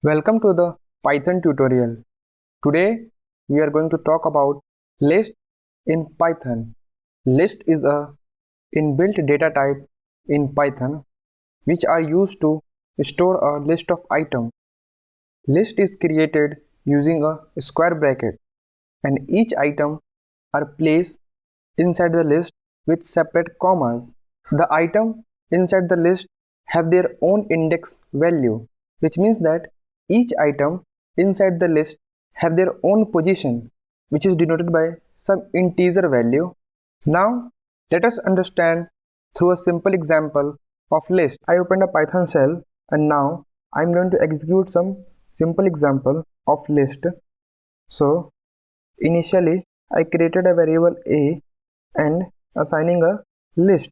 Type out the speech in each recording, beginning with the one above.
Welcome to the Python tutorial. Today we are going to talk about list in Python. List is a inbuilt data type in Python which are used to store a list of items. List is created using a square bracket and each item are placed inside the list with separate commas. The item inside the list have their own index value, which means that each item inside the list have their own position, which is denoted by some integer value. Now let us understand through a simple example of list. I opened a Python shell and now I'm going to execute some simple example of list. So initially I created a variable a and assigning a list.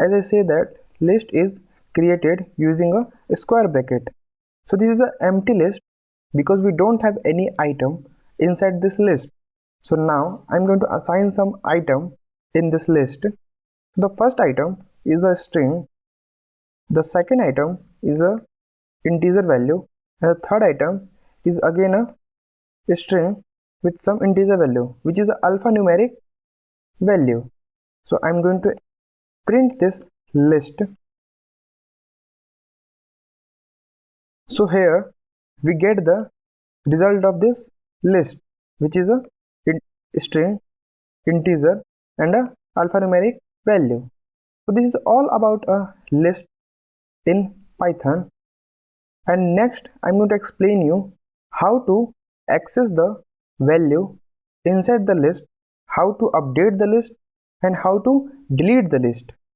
As I say that list is created using a square bracket. So this is an empty list because we don't have any item inside this list. So now I'm going to assign some item in this list. The first item is a string. The second item is a integer value and the third item is again a string with some integer value which is an alphanumeric value. So I'm going to print this list. So here we get the result of this list, which is a string, integer and a alphanumeric value. So this is all about a list in Python. And next I'm going to explain you how to access the value inside the list, how to update the list and how to delete the list.